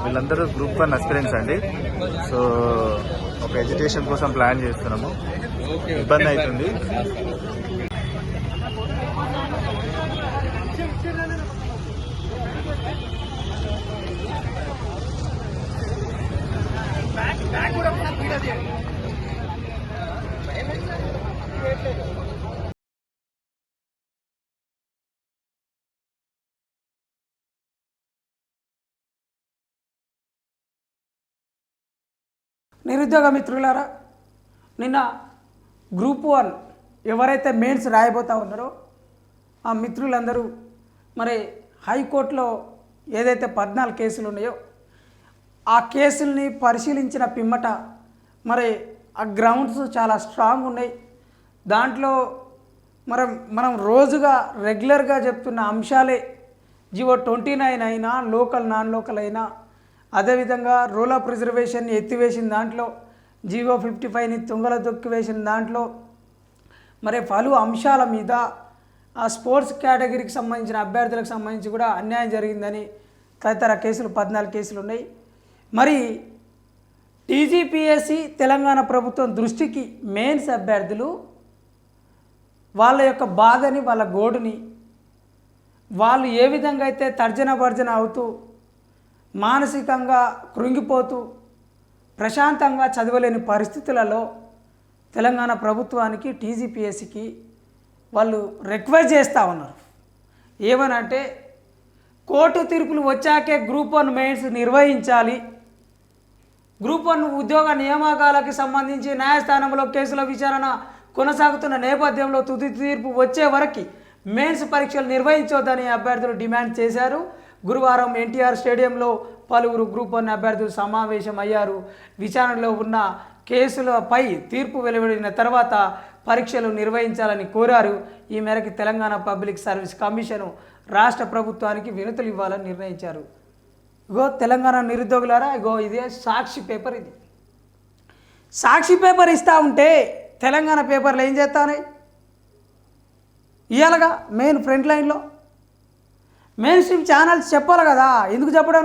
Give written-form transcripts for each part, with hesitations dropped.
వీళ్ళందరూ group 1 aspirants అండి. So ఒక ఎడ్యుకేషన్ కోసం ప్లాన్ చేస్తున్నాము. ఇబ్బంది అవుతుంది. నిరుద్యోగ మిత్రులారా, నిన్న గ్రూప్ 1 ఎవరైతే మెయిన్స్ రాయబోతా ఉన్నారో ఆ మిత్రులందరూ మరి హైకోర్టులో ఏదైతే 14 కేసులు ఉన్నాయో ఆ కేసుల్ని పరిశీలించిన పిమ్మట మరి ఆ గ్రౌండ్స్ చాలా స్ట్రాంగ్ ఉన్నాయి. దాంట్లో మనం రోజుగా రెగ్యులర్గా చెప్తున్న అంశాలే జీవో 29 అయినా, లోకల్ నాన్ లోకల్ అయినా, అదేవిధంగా రూల్ ఆఫ్ రిజర్వేషన్ ఎత్తివేసిన దాంట్లో జీవో 55ని తుంగలో తొక్కివేసిన దాంట్లో మరి పలు అంశాల మీద ఆ స్పోర్ట్స్ కేటగిరీకి సంబంధించిన అభ్యర్థులకు సంబంధించి కూడా అన్యాయం జరిగిందని తదితర కేసులు 14 కేసులు ఉన్నాయి. మరి టీజీపీఎస్సీ తెలంగాణ ప్రభుత్వం దృష్టికి మెయిన్స్ అభ్యర్థులు వాళ్ళ యొక్క బాధని, వాళ్ళ గోడుని, వాళ్ళు ఏ విధంగా అయితే తర్జన భర్జన అవుతూ మానసికంగా కృంగిపోతూ ప్రశాంతంగా చదవలేని పరిస్థితులలో తెలంగాణ ప్రభుత్వానికి, టీజీపీఎస్సీకి వాళ్ళు రిక్వెస్ట్ చేస్తూ ఉన్నారు. ఏమనంటే కోర్టు తీర్పులు వచ్చాకే గ్రూప్ 1 మెయిన్స్ నిర్వహించాలి. గ్రూప్ 1 ఉద్యోగ నియామకాలకు సంబంధించి న్యాయస్థానంలో కేసుల విచారణ కొనసాగుతున్న నేపథ్యంలో తుది తీర్పు వచ్చే వరకు మెయిన్స్ పరీక్షలు నిర్వహించొద్దని అభ్యర్థులు డిమాండ్ చేశారు. గురువారం ఎన్టీఆర్ స్టేడియంలో పలువురు గ్రూప్ 1 అభ్యర్థులు సమావేశం అయ్యారు. విచారణలో ఉన్న కేసులపై తీర్పు వెలువడిన తర్వాత పరీక్షలు నిర్వహించాలని కోరారు. ఈ మేరకు తెలంగాణ పబ్లిక్ సర్వీస్ కమిషన్ రాష్ట్ర ప్రభుత్వానికి వినతులు ఇవ్వాలని నిర్ణయించారు. ఇగో తెలంగాణ నిరుద్యోగులారా, ఇగో ఇదే సాక్షి పేపర్. ఇది సాక్షి పేపర్ ఇస్తూ ఉంటే తెలంగాణ పేపర్లు ఏం చేస్తానే ఇవ్వాలిగా. మెయిన్ ఫ్రంట్ లైన్లో మెయిన్ స్ట్రీమ్ ఛానల్స్ చెప్పాలి కదా. ఎందుకు చెప్పడం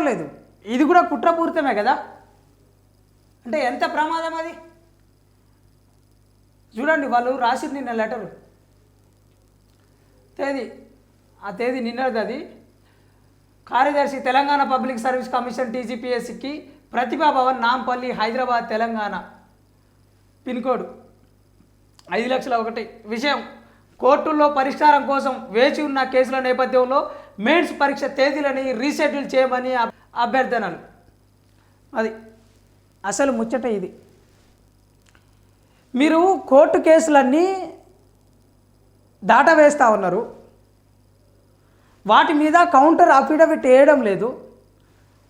లేదు? ఇది కూడా కుట్రపూరితమే కదా. అంటే ఎంత ప్రమాదం అది చూడండి. వాళ్ళు రాసిరు నిన్న లెటరు, తేదీ నిన్నది. అది కార్యదర్శి తెలంగాణ పబ్లిక్ సర్వీస్ కమిషన్ టీజీపీఎస్సీకి ప్రతిభా భవన్, నాంపల్లి, హైదరాబాద్, తెలంగాణ. Pin code 5,01,000. విషయం: కోర్టుల్లో పరిష్కారం కోసం వేచి ఉన్న కేసుల నేపథ్యంలో మెయిన్స్ పరీక్ష తేదీలని రీషెడ్యూల్ చేయమని అభ్యర్థనలు. అది అసలు ముచ్చట. ఇది మీరు కోర్టు కేసులన్నీ దాటవేస్తూ ఉన్నారు, వాటి మీద కౌంటర్ అఫిడవిట్ వేయడం లేదు.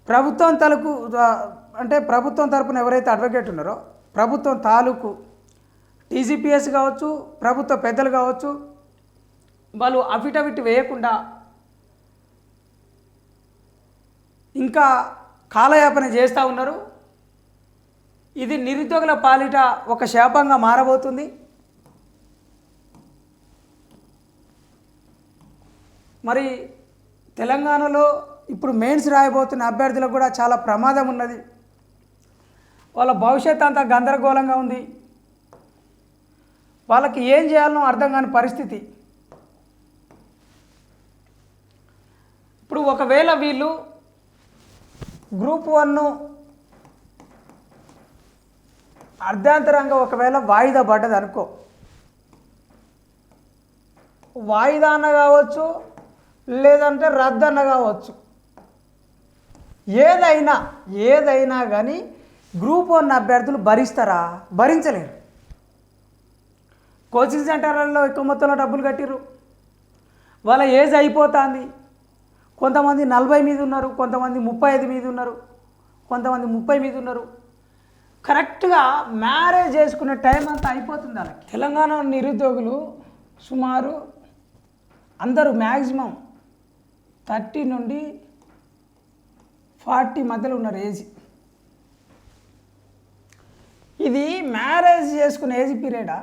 ప్రభుత్వం ప్రభుత్వం తరపున ఎవరైతే అడ్వకేట్ ఉన్నారో ప్రభుత్వం తాలూకు టీజీపీఎస్ కావచ్చు, ప్రభుత్వ పెద్దలు కావచ్చు, వాళ్ళు అఫిడవిట్ వేయకుండా ఇంకా కాలయాపన చేస్తూ ఉన్నారు. ఇది నిరుద్యోగుల పాలిట ఒక శాపంగా మారబోతుంది. మరి తెలంగాణలో ఇప్పుడు మెయిన్స్ రాయబోతున్న అభ్యర్థులకు కూడా చాలా ప్రమాదం ఉన్నది. వాళ్ళ భవిష్యత్ అంతా గందరగోళంగా ఉంది. వాళ్ళకి ఏం చేయాలనో అర్థం కాని పరిస్థితి. ఇప్పుడు ఒకవేళ వీళ్ళు గ్రూప్ 1 అర్ధాంతరంగా ఒకవేళ వాయిదా పడ్డది అనుకో, వాయిదా అన్న కావచ్చు, లేదంటే రద్దన్న కావచ్చు, ఏదైనా కానీ గ్రూప్ 1 అభ్యర్థులు భరిస్తారా? భరించలేరు. కోచింగ్ సెంటర్లలో ఎక్కువ మొత్తంలో డబ్బులు కట్టిర్రు, వాళ్ళ ఏజ్ అయిపోతుంది. కొంతమంది 40 మీద ఉన్నారు, కొంతమంది 35 మీద ఉన్నారు, కొంతమంది 30 మీద ఉన్నారు. కరెక్ట్గా మ్యారేజ్ చేసుకునే టైం అంతా అయిపోతుంది వాళ్ళకి. తెలంగాణ నిరుద్యోగులు సుమారు అందరూ మ్యాక్సిమం 30 నుండి 40 మధ్యలో ఉన్నారు ఏజ్. ఇది మ్యారేజ్ చేసుకునే ఏజ్ పీరియడా?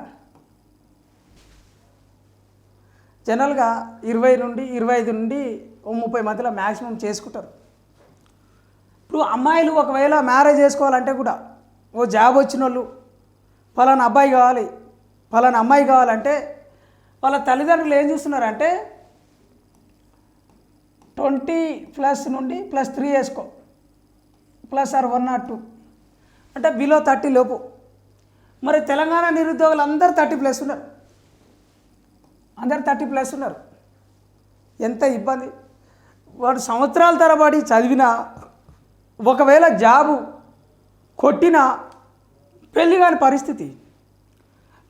జనరల్గా 20 నుండి 25 నుండి 30 మధ్యలో మ్యాక్సిమం చేసుకుంటారు. ఇప్పుడు అమ్మాయిలు ఒకవేళ మ్యారేజ్ చేసుకోవాలంటే కూడా ఓ జాబ్ వచ్చిన వాళ్ళు ఫలానా అబ్బాయి కావాలి, ఫలానా అమ్మాయి కావాలంటే వాళ్ళ తల్లిదండ్రులు ఏం చూస్తున్నారంటే 20+ నుండి +3 వేసుకో, +1 or 2 అంటే బిలో 30 లోపు. మరి తెలంగాణ నిరుద్యోగులు అందరూ 30+ ఉన్నారు, అందరు 30+ ఉన్నారు. ఎంత ఇబ్బంది! వాడు సంవత్సరాల తరబడి చదివినా ఒకవేళ జాబు కొట్టినా పెళ్ళి కాని పరిస్థితి.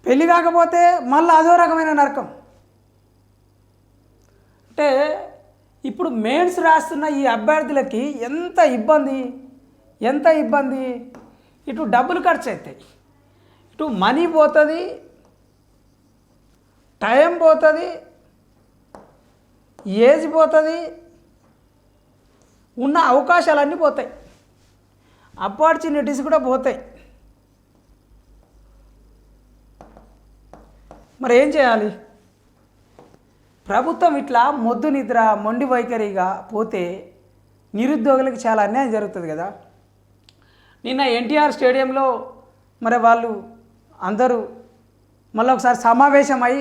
పెళ్ళి కాకపోతే మళ్ళీ అదో రకమైన నరకం. అంటే ఇప్పుడు మెయిన్స్ రాస్తున్న ఈ అభ్యర్థులకి ఎంత ఇబ్బంది. ఇటు డబ్బులు ఖర్చు అవుతాయి, ఇటు మనీ పోతుంది, టైం పోతుంది, ఏజ్ పోతుంది, ఉన్న అవకాశాలన్నీ పోతాయి, ఆపర్చునిటీస్ కూడా పోతాయి. మరి ఏం చేయాలి? ప్రభుత్వం ఇట్లా మొద్దు నిద్ర మొండి వైఖరిగా పోతే నిరుద్యోగులకు చాలా అన్యాయం జరుగుతుంది కదా. నిన్న ఎన్టీఆర్ స్టేడియంలో మరి వాళ్ళు అందరూ మళ్ళీ ఒకసారి సమావేశమై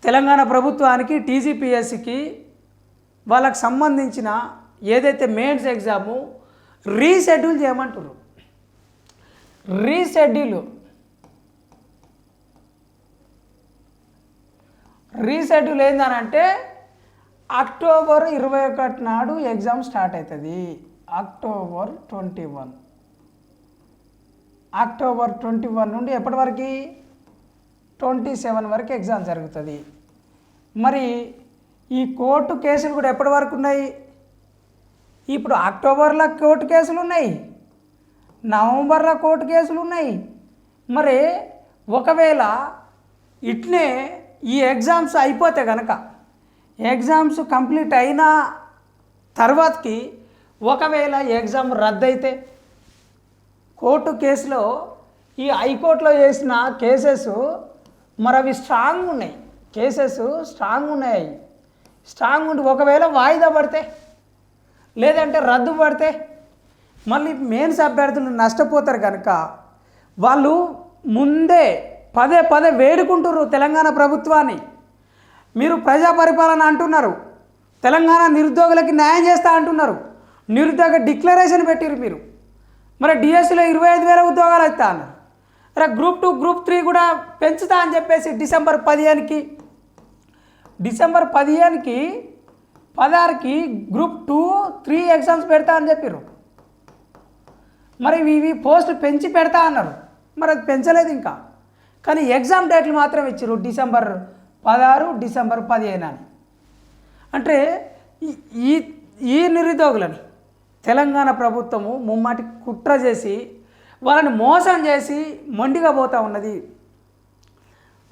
తెలంగాణ ప్రభుత్వానికి టీజీపీఎస్సికి వాళ్ళకు సంబంధించిన ఏదైతే మెయిన్స్ ఎగ్జాము రీషెడ్యూల్ చేయమంటారు. రీషెడ్యూల్ ఏందనంటే అక్టోబర్ 21 నాడు ఎగ్జామ్ స్టార్ట్ అవుతుంది. అక్టోబర్ 21 నుండి ఎప్పటి వరకు 27 వరకు ఎగ్జామ్ జరుగుతుంది. మరి ఈ కోర్టు కేసులు కూడా ఎప్పటి వరకు ఉన్నాయి? ఇప్పుడు అక్టోబర్లో కోర్టు కేసులు ఉన్నాయి, నవంబర్లో కోర్టు కేసులు ఉన్నాయి. మరి ఒకవేళ ఇట్నే ఈ ఎగ్జామ్స్ అయిపోతే కనుక ఎగ్జామ్స్ కంప్లీట్ అయిన తర్వాతకి ఒకవేళ ఎగ్జామ్ రద్దయితే కోర్టు కేసులో ఈ హైకోర్టులో చేసిన కేసెస్ మరి అవి స్ట్రాంగ్ ఉన్నాయి, స్ట్రాంగ్ ఉండి ఒకవేళ వాయిదా పడితే లేదంటే రద్దు పడితే మళ్ళీ మెయిన్స్ అభ్యర్థులు నష్టపోతారు కనుక వాళ్ళు ముందే పదే వేడుకుంటున్నారు తెలంగాణ ప్రభుత్వాన్ని. మీరు ప్రజా పరిపాలన అంటున్నారు, తెలంగాణ నిరుద్యోగులకి న్యాయం చేస్తా అంటున్నారు, నిరుద్యోగ డిక్లరేషన్ పెట్టిరు మీరు. మరి డిఎస్సిలో 25,000 ఉద్యోగాలు అవుతా అన్నారు. అరే గ్రూప్ 2 గ్రూప్ 3 కూడా పెంచుతా అని చెప్పేసి డిసెంబర్ 15కి 16కి గ్రూప్ 2, 3 ఎగ్జామ్స్ పెడతా అని చెప్పారు. మరి ఇవి పోస్టులు పెంచి పెడతా అన్నారు, మరి అది పెంచలేదు ఇంకా. కానీ ఎగ్జామ్ డేట్లు మాత్రం ఇచ్చారు డిసెంబర్ 16, డిసెంబర్ 15 అని. అంటే ఈ నిరుద్యోగులని తెలంగాణ ప్రభుత్వము ముమ్మాటి కుట్ర చేసి వాళ్ళని మోసం చేసి మొండిగా పోతూ ఉన్నది.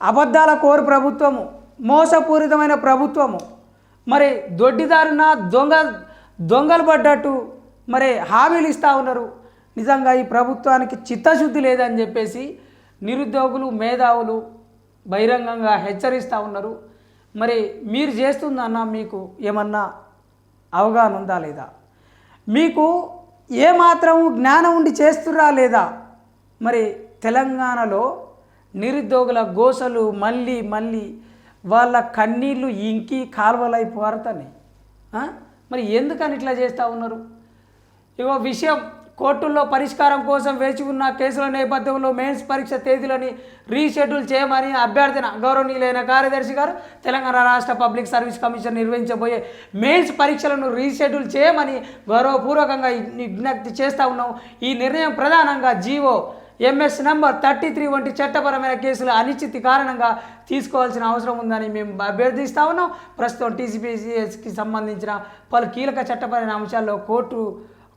అబద్ధాల కోరు ప్రభుత్వము, మోసపూరితమైన ప్రభుత్వము, మరి దొడ్డిదారున దొంగలు పడ్డట్టు మరి హామీలు ఇస్తూ ఉన్నారు. నిజంగా ఈ ప్రభుత్వానికి చిత్తశుద్ధి లేదని చెప్పేసి నిరుద్యోగులు మేధావులు బహిరంగంగా హెచ్చరిస్తూ ఉన్నారు. మరి మీరు చేస్తుందన్నా మీకు ఏమన్నా అవగాహన ఉందా లేదా? మీకు ఏమాత్రం జ్ఞానం ఉండి చేస్తురా లేదా? మరి తెలంగాణలో నిరుద్యోగుల గోసలు మళ్ళీ వాళ్ళ కన్నీళ్ళు ఇంకి కాలువలై పారుతున్నాయి. మరి ఎందుకని ఇట్లా చేస్తూ ఉన్నారు? ఇగో విషయం కోర్టుల్లో పరిష్కారం కోసం వేచి ఉన్న కేసుల నేపథ్యంలో మెయిన్స్ పరీక్ష తేదీలని రీషెడ్యూల్ చేయమని అభ్యర్థన గౌరవనీయులైన కార్యదర్శి గారు తెలంగాణ రాష్ట్ర పబ్లిక్ సర్వీస్ కమిషన్ నిర్వహించబోయే మెయిన్స్ పరీక్షలను రీషెడ్యూల్ చేయమని గౌరవపూర్వకంగా విజ్ఞప్తి చేస్తూ ఉన్నాం. ఈ నిర్ణయం ప్రధానంగా జీవో ఎంఎస్ నంబర్ 33 వంటి చట్టపరమైన కేసులు అనిశ్చితి కారణంగా తీసుకోవాల్సిన అవసరం ఉందని మేము అభ్యర్థిస్తా ఉన్నాం. ప్రస్తుతం టీజీపీఎస్కి సంబంధించిన పలు కీలక చట్టపరమైన అంశాల్లో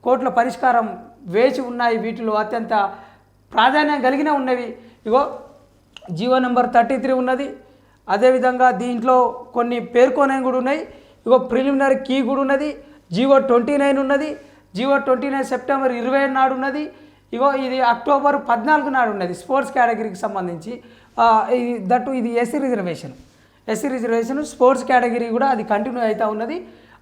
కోర్టుల పరిష్కారం వేచి ఉన్నాయి. వీటిలో అత్యంత ప్రాధాన్యం కలిగిన ఉన్నవి ఇగో జీవో నెంబర్ 33 ఉన్నది. అదేవిధంగా దీంట్లో కొన్ని పేర్కొనేవి కూడా ఉన్నాయి. ఇగో ప్రిలిమినరీ కీ కూడా ఉన్నది. జీవో 29 ఉన్నది. జీవో 29 సెప్టెంబర్ 27 నాడు ఉన్నది. ఇగో ఇది అక్టోబర్ 14 నాడు ఉన్నది. స్పోర్ట్స్ కేటగిరీకి సంబంధించి ఇది ఎస్సీ రిజర్వేషన్ స్పోర్ట్స్ కేటగిరీ కూడా అది కంటిన్యూ అవుతూ ఉన్నది.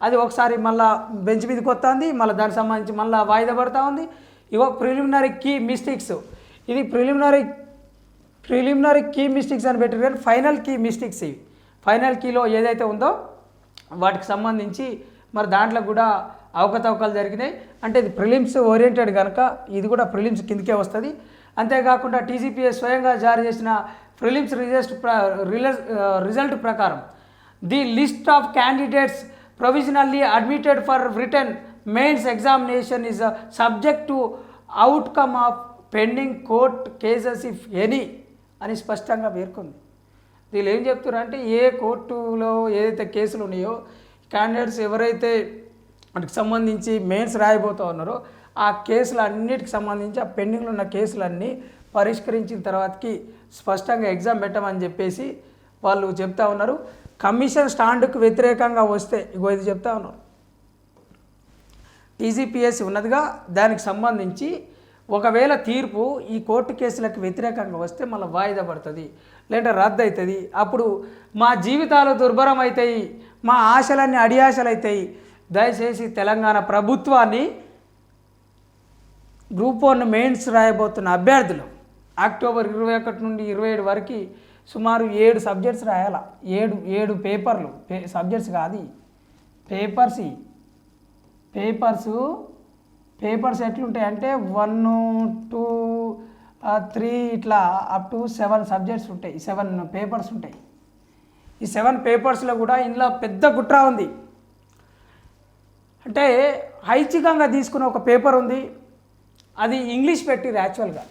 అది ఒకసారి మళ్ళీ బెంచ్ మీదకి వస్తుంది, మళ్ళీ దానికి సంబంధించి మళ్ళీ వాయిదా పడుతూ ఉంది. ఇగో ప్రిలిమినరీ కీ మిస్టేక్స్, ఇది ప్రిలిమినరీ కీ మిస్టేక్స్ అని పెట్టారు కానీ ఫైనల్ కీ మిస్టేక్స్ ఇవి. ఫైనల్ కీలో ఏదైతే ఉందో వాటికి సంబంధించి మరి దాంట్లో కూడా అవకతవకలు జరిగినాయి. అంటే ఇది ప్రిలిమ్స్ ఓరియంటెడ్ కనుక ఇది కూడా ప్రిలిమ్స్ కిందకే వస్తుంది. అంతేకాకుండా టీజీపీఎస్ స్వయంగా జారీ చేసిన ప్రిలిమ్స్ రిజల్ట్ ప్రకారం the list of candidates provisionally admitted for return mains examination is subject to outcome of pending court cases if any అని స్పష్టంగా పేర్కొంది. వీళ్ళు ఏం చెప్తున్నారు అంటే ఏ కోర్టులో ఏదైతే కేసులు ఉన్నాయో క్యాండిడేట్స్ ఎవరైతే వాటికి సంబంధించి మెయిన్స్ రాయబోతూ ఉన్నారో ఆ కేసులు అన్నిటికి సంబంధించి ఆ పెండింగ్లో ఉన్న కేసులన్నీ పరిష్కరించిన తర్వాతకి స్పష్టంగా ఎగ్జామ్ పెట్టమని చెప్పేసి వాళ్ళు చెప్తా ఉన్నారు. కమిషన్ స్టాండ్కు వ్యతిరేకంగా వస్తే ఇగో ఇది చెప్తా ఉన్నారు. టీజీపీఎస్సీ ఉన్నదిగా దానికి సంబంధించి ఒకవేళ తీర్పు ఈ కోర్టు కేసులకు వ్యతిరేకంగా వస్తే మళ్ళీ వాయిదా పడుతుంది, లేదంటే రద్దు అవుతుంది. అప్పుడు మా జీవితాలు దుర్భరం అవుతాయి, మా ఆశలన్నీ అడియాశలు అవుతాయి. దయచేసి తెలంగాణ ప్రభుత్వాన్ని గ్రూప్ 1 మెయిన్స్ రాయబోతున్న అభ్యర్థులు అక్టోబర్ 21 నుండి 27 వరకు సుమారు 7 సబ్జెక్ట్స్ రాయాలా. 7 పేపర్లు, సబ్జెక్ట్స్ కాదు పేపర్స్ ఎట్లుంటాయంటే 1, 2, 3 ఇట్లా అప్ టు 7 సబ్జెక్ట్స్ ఉంటాయి. 7 పేపర్స్ ఉంటాయి. ఈ 7 పేపర్స్లో కూడా ఇందులో పెద్ద కుట్ర ఉంది. అంటే ఐచ్ఛికంగా తీసుకున్న ఒక పేపర్ ఉంది, అది ఇంగ్లీష్ పెట్టిరు యాక్చువల్గా.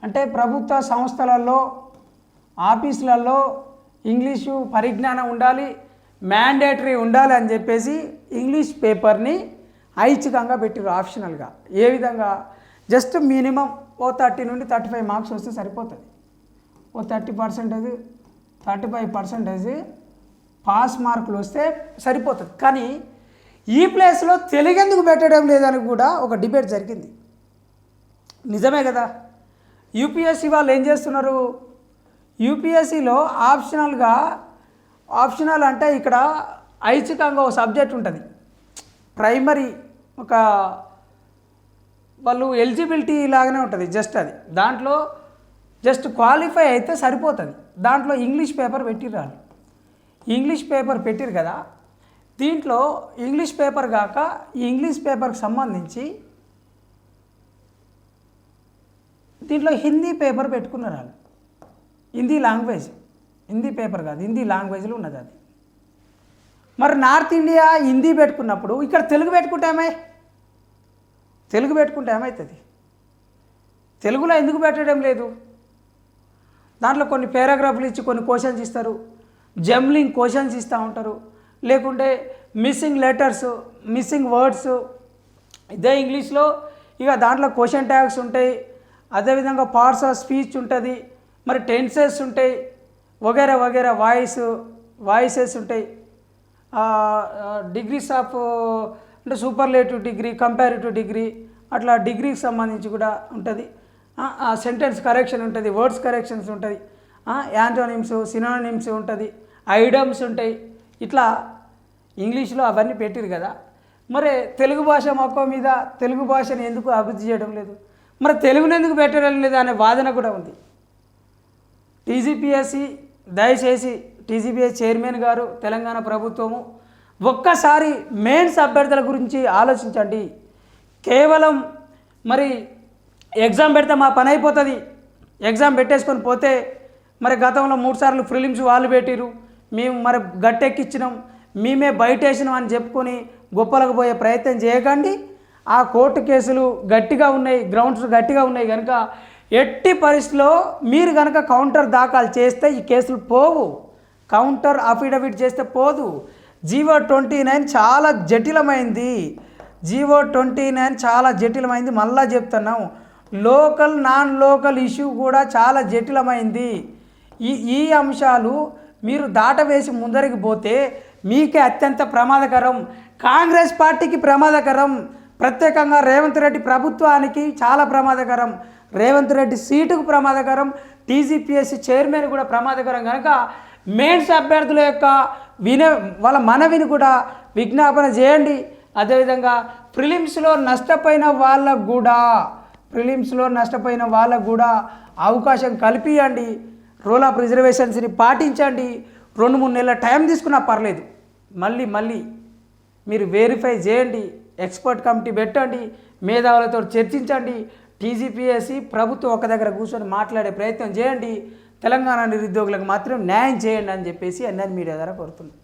అంటే ప్రభుత్వ సంస్థలలో ఆఫీసులలో ఇంగ్లీషు పరిజ్ఞానం ఉండాలి, మ్యాండేటరీ ఉండాలి అని చెప్పేసి ఇంగ్లీష్ పేపర్ని ఐచ్ఛికంగా పెట్టిరు ఆప్షనల్గా. ఏ విధంగా జస్ట్ మినిమం 30 నుండి 35 మార్క్స్ వస్తే సరిపోతుంది. 30%, 35% పాస్ మార్కులు వస్తే సరిపోతుంది. కానీ ఈ ప్లేస్లో తెలుగు ఎందుకు పెట్టడం లేదని కూడా ఒక డిబేట్ జరిగింది. నిజమే కదా. యూపీఎస్సీ వాళ్ళు ఏం చేస్తున్నారు, యూపీఎస్సీలో ఆప్షనల్ అంటే ఇక్కడ ఐచ్ఛికంగా ఒక సబ్జెక్ట్ ఉంటుంది, ప్రైమరీ ఒక వాళ్ళు ఎలిజిబిలిటీ లాగానే ఉంటుంది జస్ట్ అది. దాంట్లో జస్ట్ క్వాలిఫై అయితే సరిపోతుంది. దాంట్లో ఇంగ్లీష్ పేపర్ పెట్టిర్రు. ఇంగ్లీష్ పేపర్ పెట్టిరు కదా, దీంట్లో ఇంగ్లీష్ పేపర్ కాక ఈ ఇంగ్లీష్ పేపర్కి సంబంధించి దీంట్లో హిందీ పేపర్ పెట్టుకున్నారు వాళ్ళు. హిందీ పేపర్ కాదు, హిందీ లాంగ్వేజ్లో ఉన్నది అది. మరి నార్త్ ఇండియా హిందీ పెట్టుకున్నప్పుడు ఇక్కడ తెలుగు పెట్టుకుంటే ఏమవుతుంది? తెలుగులో ఎందుకు పెట్టడం లేదు? దాంట్లో కొన్ని పారాగ్రాఫ్లు ఇచ్చి కొన్ని క్వశ్చన్స్ ఇస్తారు, జంబ్లింగ్ క్వశ్చన్స్ ఇస్తూ ఉంటారు, లేకుంటే మిస్సింగ్ లెటర్స్, మిస్సింగ్ వర్డ్స్ ఇదే ఇంగ్లీష్లో. ఇక దాంట్లో క్వశ్చన్ ట్యాగ్స్ ఉంటాయి, అదేవిధంగా పార్ట్స్ ఆఫ్ స్పీచ్ ఉంటుంది, మరి టెన్సెస్ ఉంటాయి, వగేరా వగేరా వాయిసెస్ ఉంటాయి, డిగ్రీస్ ఆఫ్ అంటే సూపర్లేటివ్ డిగ్రీ, కంపారిటివ్ డిగ్రీ, అట్లా డిగ్రీకి సంబంధించి కూడా ఉంటుంది. సెంటెన్స్ కరెక్షన్ ఉంటుంది, వర్డ్స్ కరెక్షన్స్ ఉంటుంది, యాంటోనిమ్స్, సినోనిమ్స్ ఉంటుంది, ఐడమ్స్ ఉంటాయి. ఇట్లా ఇంగ్లీష్లో అవన్నీ పెట్టిరు కదా. మరి తెలుగు భాష మక్కువ మీద తెలుగు భాషను ఎందుకు అభివృద్ధి చేయడం లేదు, మరి తెలుగుని ఎందుకు పెట్టడం లేదు అనే వాదన కూడా ఉంది. టీజీపీఎస్సీ దయచేసి టీజీపీఎస్ చైర్మన్ గారు, తెలంగాణ ప్రభుత్వము ఒక్కసారి మెయిన్స్ అభ్యర్థుల గురించి ఆలోచించండి. కేవలం మరి ఎగ్జామ్ పెడితే మా పని అయిపోతుంది, ఎగ్జామ్ పెట్టేసుకొని పోతే మరి గతంలో 3 సార్లు ప్రిలిమ్స్ వాళ్ళు పెట్టిరు, మేము మరి గట్టెక్కిచ్చినాం, మేమే బయటేసినాం అని చెప్పుకొని గొప్పలకు పోయే ప్రయత్నం చేయకండి. ఆ కోర్టు కేసులు గట్టిగా ఉన్నాయి, గ్రౌండ్స్ గట్టిగా ఉన్నాయి కనుక ఎట్టి పరిస్థితిలో మీరు కనుక కౌంటర్ దాఖలు చేస్తే ఈ కేసులు పోవు. కౌంటర్ అఫిడవిట్ చేస్తే పోదు. జీవో 29 చాలా జటిలమైంది. జీవో 29 చాలా జటిలమైంది. మళ్ళా చెప్తున్నాం, లోకల్ నాన్ లోకల్ ఇష్యూ కూడా చాలా జటిలమైంది. ఈ అంశాలు మీరు దాటవేసి ముందరికి పోతే మీకే అత్యంత ప్రమాదకరం, కాంగ్రెస్ పార్టీకి ప్రమాదకరం, ప్రత్యేకంగా రేవంత్ రెడ్డి ప్రభుత్వానికి చాలా ప్రమాదకరం, రేవంత్ రెడ్డి సీటుకు ప్రమాదకరం, టీజీపీఎస్సీ చైర్మన్ కూడా ప్రమాదకరం. కనుక మెయిన్స్ అభ్యర్థుల యొక్క వాళ్ళ మనవిని కూడా విజ్ఞాపన చేయండి. అదేవిధంగా ప్రిలిమ్స్లో నష్టపోయిన వాళ్ళకు కూడా అవకాశం కల్పియండి. రూల్ ఆఫ్ రిజర్వేషన్స్ని పాటించండి. 2-3 నెలల టైం తీసుకున్నా పర్లేదు, మళ్ళీ మీరు వెరిఫై చేయండి, ఎక్స్పర్ట్ కమిటీ పెట్టండి, మేధావులతో చర్చించండి. టీజీపీఎస్సీ ప్రభుత్వం ఒక దగ్గర కూర్చొని మాట్లాడే ప్రయత్నం చేయండి. తెలంగాణ నిరుద్యోగులకు మాత్రం న్యాయం చేయండి అని చెప్పేసి ఎన్ఆర్ మీడియా ద్వారా కోరుతున్నాం.